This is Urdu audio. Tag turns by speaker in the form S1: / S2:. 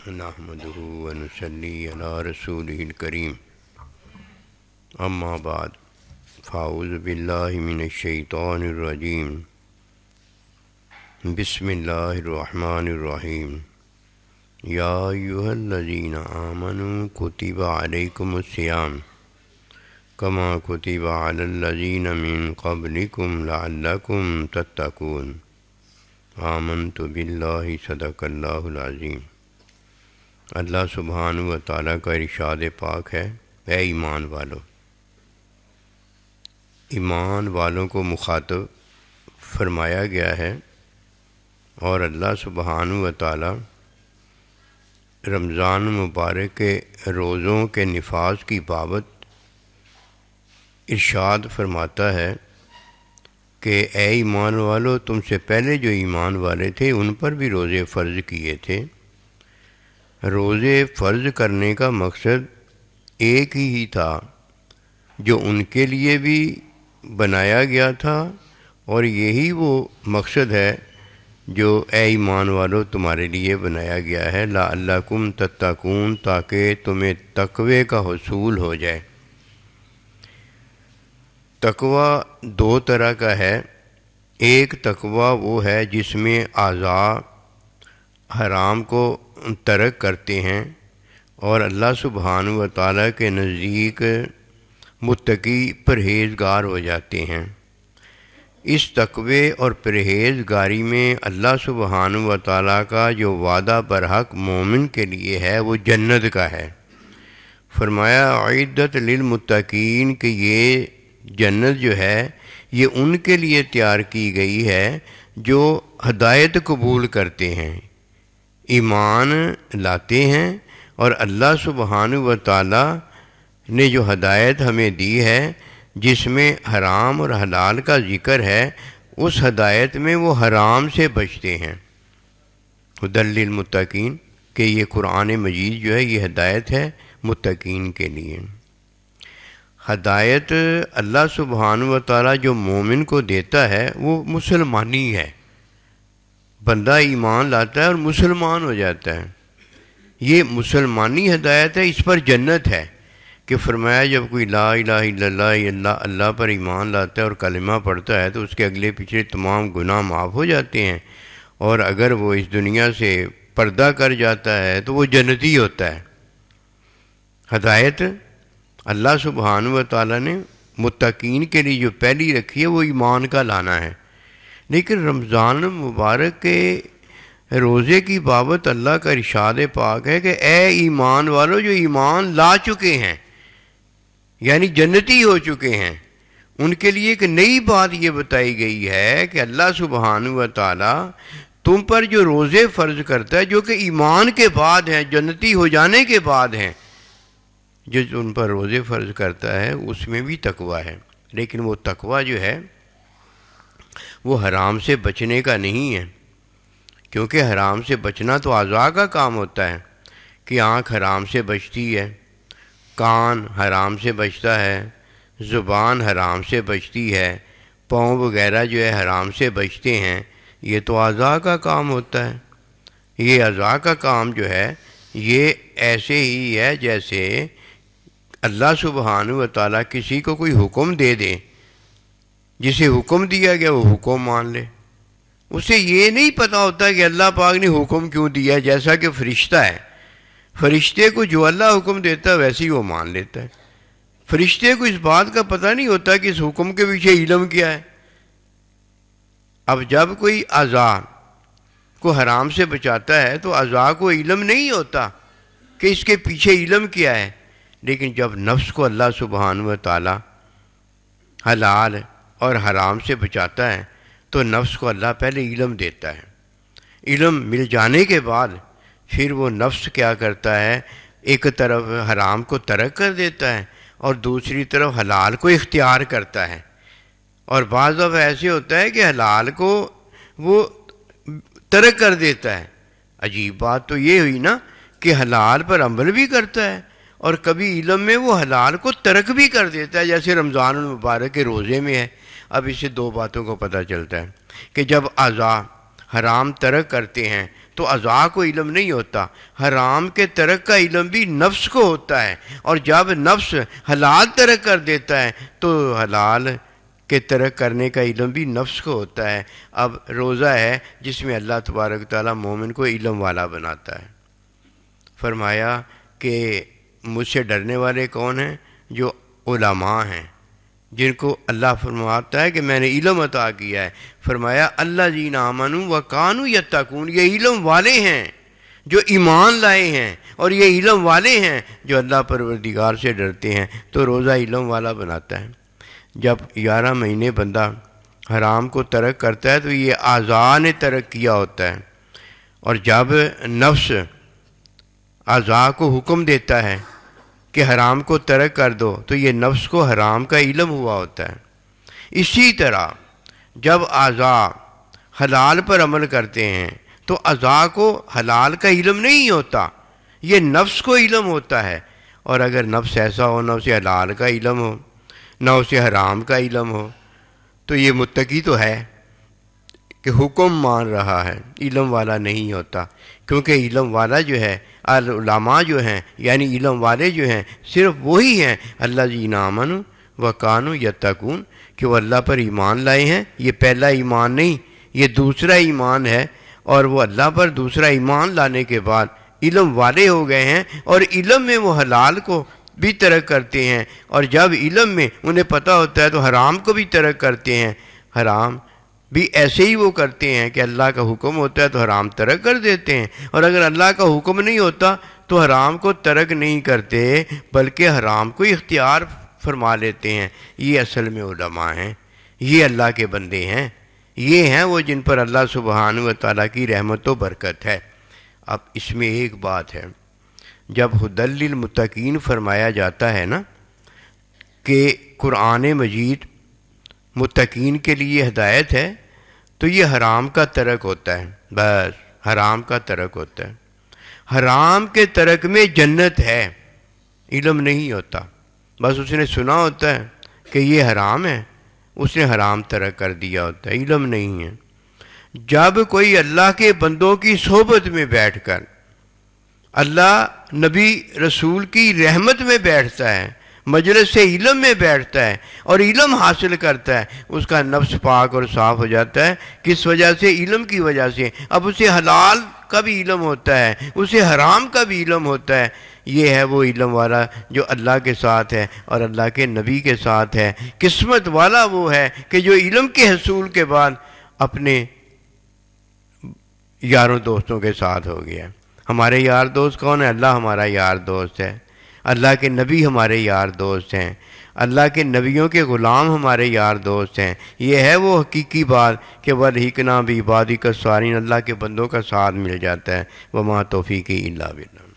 S1: نحمده ونصلي على رسوله الكريم اما بعد فاعوذ بالله من الشيطان الرجيم بسم الله الرحمن الرحيم يا أيها الذين آمنوا كتب عليكم الصيام كما كتب على الذين من قبلكم لعلكم تتقون آمنت بالله صدق اللہ العظیم۔ اللہ سبحانہ و تعالیٰ کا ارشاد پاک ہے، اے ایمان والو۔ ایمان والوں کو مخاطب فرمایا گیا ہے، اور اللہ سبحانہ و تعالیٰ رمضان مبارک کے روزوں کے نفاذ کی بابت ارشاد فرماتا ہے کہ اے ایمان والو، تم سے پہلے جو ایمان والے تھے ان پر بھی روزے فرض کیے تھے۔ روزے فرض کرنے کا مقصد ایک ہی تھا جو ان کے لیے بھی بنایا گیا تھا، اور یہی وہ مقصد ہے جو اے ایمان والو تمہارے لیے بنایا گیا ہے، لعلکم تتقون، تاکہ تمہیں تقوی کا حصول ہو جائے۔ تقوی دو طرح کا ہے۔ ایک تقوی وہ ہے جس میں اعضاء حرام کو ترک کرتے ہیں اور اللہ سبحانہ و تعالیٰ کے نزدیک متقی پرہیزگار ہو جاتے ہیں۔ اس تقوی اور پرہیزگاری میں اللہ سبحانہ و تعالیٰ کا جو وعدہ برحق مومن کے لیے ہے وہ جنت کا ہے۔ فرمایا اعدت للمتقین، کہ یہ جنت جو ہے یہ ان کے لیے تیار کی گئی ہے جو ہدایت قبول کرتے ہیں، ایمان لاتے ہیں، اور اللہ سبحانہ و تعالیٰ نے جو ہدایت ہمیں دی ہے جس میں حرام اور حلال کا ذکر ہے، اس ہدایت میں وہ حرام سے بچتے ہیں۔ ہدی للمتقین، کہ یہ قرآن مجید جو ہے یہ ہدایت ہے متقین کے لیے۔ ہدایت اللہ سبحانہ و تعالیٰ جو مومن کو دیتا ہے وہ مسلمانی ہے۔ بندہ ایمان لاتا ہے اور مسلمان ہو جاتا ہے، یہ مسلمانی ہدایت ہے، اس پر جنت ہے۔ کہ فرمایا جب کوئی لا الہ الا اللہ اللہ پر ایمان لاتا ہے اور کلمہ پڑھتا ہے تو اس کے اگلے پچھلے تمام گناہ معاف ہو جاتے ہیں، اور اگر وہ اس دنیا سے پردہ کر جاتا ہے تو وہ جنتی ہوتا ہے۔ ہدایت اللہ سبحانہ و تعالیٰ نے متقین کے لیے جو پہلی رکھی ہے وہ ایمان کا لانا ہے۔ لیکن رمضان مبارک کے روزے کی بابت اللہ کا ارشاد پاک ہے کہ اے ایمان والو جو ایمان لا چکے ہیں، یعنی جنتی ہو چکے ہیں، ان کے لیے ایک نئی بات یہ بتائی گئی ہے کہ اللہ سبحانہ و تعالیٰ تم پر جو روزے فرض کرتا ہے جو کہ ایمان کے بعد ہیں، جنتی ہو جانے کے بعد ہیں، جو ان پر روزے فرض کرتا ہے اس میں بھی تقوی ہے۔ لیکن وہ تقوی جو ہے وہ حرام سے بچنے کا نہیں ہے، کیونکہ حرام سے بچنا تو اعضاء کا کام ہوتا ہے کہ آنکھ حرام سے بچتی ہے، کان حرام سے بچتا ہے، زبان حرام سے بچتی ہے، پاؤں وغیرہ جو ہے حرام سے بچتے ہیں، یہ تو اعضاء کا کام ہوتا ہے۔ یہ اعضاء کا کام جو ہے یہ ایسے ہی ہے جیسے اللہ سبحانہ و تعالیٰ کسی کو کوئی حکم دے دے، جسے حکم دیا گیا وہ حکم مان لے۔ اسے یہ نہیں پتہ ہوتا کہ اللہ پاک نے حکم کیوں دیا ہے، جیسا کہ فرشتہ ہے، فرشتے کو جو اللہ حکم دیتا ہے ویسے ہی وہ مان لیتا ہے۔ فرشتے کو اس بات کا پتہ نہیں ہوتا کہ اس حکم کے پیچھے علم کیا ہے۔ اب جب کوئی اعضاء کو حرام سے بچاتا ہے تو اعضاء کو علم نہیں ہوتا کہ اس کے پیچھے علم کیا ہے، لیکن جب نفس کو اللہ سبحانہ و تعالیٰ حلال اور حرام سے بچاتا ہے تو نفس کو اللہ پہلے علم دیتا ہے۔ علم مل جانے کے بعد پھر وہ نفس کیا کرتا ہے، ایک طرف حرام کو ترک کر دیتا ہے اور دوسری طرف حلال کو اختیار کرتا ہے۔ اور بعض دفعہ ایسے ہوتا ہے کہ حلال کو وہ ترک کر دیتا ہے۔ عجیب بات تو یہ ہوئی نا کہ حلال پر عمل بھی کرتا ہے اور کبھی علم میں وہ حلال کو ترک بھی کر دیتا ہے، جیسے رمضان المبارک کے روزے میں ہے۔ اب اس سے دو باتوں کو پتہ چلتا ہے کہ جب اعضاء حرام ترک کرتے ہیں تو اعضاء کو علم نہیں ہوتا۔ حرام کے ترک کا علم بھی نفس کو ہوتا ہے، اور جب نفس حلال ترک کر دیتا ہے تو حلال کے ترک کرنے کا علم بھی نفس کو ہوتا ہے۔ اب روزہ ہے جس میں اللہ تبارک تعالیٰ مومن کو علم والا بناتا ہے۔ فرمایا کہ مجھ سے ڈرنے والے کون ہیں؟ جو علماء ہیں، جن کو اللہ فرماتا ہے کہ میں نے علم عطا کیا ہے۔ فرمایا الذین آمنوا وکانوا یتقون، یہ علم والے ہیں جو ایمان لائے ہیں، اور یہ علم والے ہیں جو اللہ پروردگار سے ڈرتے ہیں۔ تو روزہ علم والا بناتا ہے۔ جب 11 مہینے بندہ حرام کو ترک کرتا ہے تو یہ اعضاء نے ترک کیا ہوتا ہے، اور جب نفس اعضاء کو حکم دیتا ہے کہ حرام کو ترک کر دو تو یہ نفس کو حرام کا علم ہوا ہوتا ہے۔ اسی طرح جب اعضاء حلال پر عمل کرتے ہیں تو اعضاء کو حلال کا علم نہیں ہوتا، یہ نفس کو علم ہوتا ہے۔ اور اگر نفس ایسا ہو نہ اسے حلال کا علم ہو نہ اسے حرام کا علم ہو تو یہ متقی تو ہے کہ حکم مان رہا ہے، علم والا نہیں ہوتا۔ کیونکہ علم والا جو ہے، علماء جو ہیں یعنی علم والے جو ہیں، صرف وہی ہیں الذین آمنوا وکانوا یتقون، کہ وہ اللہ پر ایمان لائے ہیں۔ یہ پہلا ایمان نہیں، یہ دوسرا ایمان ہے، اور وہ اللہ پر دوسرا ایمان لانے کے بعد علم والے ہو گئے ہیں، اور علم میں وہ حلال کو بھی ترک کرتے ہیں، اور جب علم میں انہیں پتہ ہوتا ہے تو حرام کو بھی ترک کرتے ہیں۔ حرام بھی ایسے ہی وہ کرتے ہیں کہ اللہ کا حکم ہوتا ہے تو حرام ترک کر دیتے ہیں، اور اگر اللہ کا حکم نہیں ہوتا تو حرام کو ترک نہیں کرتے بلکہ حرام کو اختیار فرما لیتے ہیں۔ یہ اصل میں علماء ہیں، یہ اللہ کے بندے ہیں، یہ ہیں وہ جن پر اللہ سبحانہ و تعالیٰ کی رحمت و برکت ہے۔ اب اس میں ایک بات ہے، جب ھدی للمتقین فرمایا جاتا ہے نا کہ قرآن مجید متقین کے لیے ہدایت ہے، تو یہ حرام کا ترک ہوتا ہے، بس حرام کا ترک ہوتا ہے۔ حرام کے ترک میں جنت ہے، علم نہیں ہوتا، بس اس نے سنا ہوتا ہے کہ یہ حرام ہے، اس نے حرام ترک کر دیا ہوتا ہے، علم نہیں ہے۔ جب کوئی اللہ کے بندوں کی صحبت میں بیٹھ کر اللہ نبی رسول کی رحمت میں بیٹھتا ہے، مجلس سے علم میں بیٹھتا ہے اور علم حاصل کرتا ہے، اس کا نفس پاک اور صاف ہو جاتا ہے۔ کس وجہ سے؟ علم کی وجہ سے۔ اب اسے حلال کا بھی علم ہوتا ہے، اسے حرام کا بھی علم ہوتا ہے۔ یہ ہے وہ علم والا جو اللہ کے ساتھ ہے اور اللہ کے نبی کے ساتھ ہے۔ قسمت والا وہ ہے کہ جو علم کے حصول کے بعد اپنے یاروں دوستوں کے ساتھ ہو گیا۔ ہمارے یار دوست کون ہیں؟ اللہ ہمارا یار دوست ہے، اللہ کے نبی ہمارے یار دوست ہیں، اللہ کے نبیوں کے غلام ہمارے یار دوست ہیں۔ یہ ہے وہ حقیقی بات کہ وَالْحِقْنَا بِعِبَادِكَ الصَّالِحِينَ، اللہ کے بندوں کا ساتھ مل جاتا ہے۔ وَمَا تَوْفِيقِي إِلَّا بِاللَّهِ۔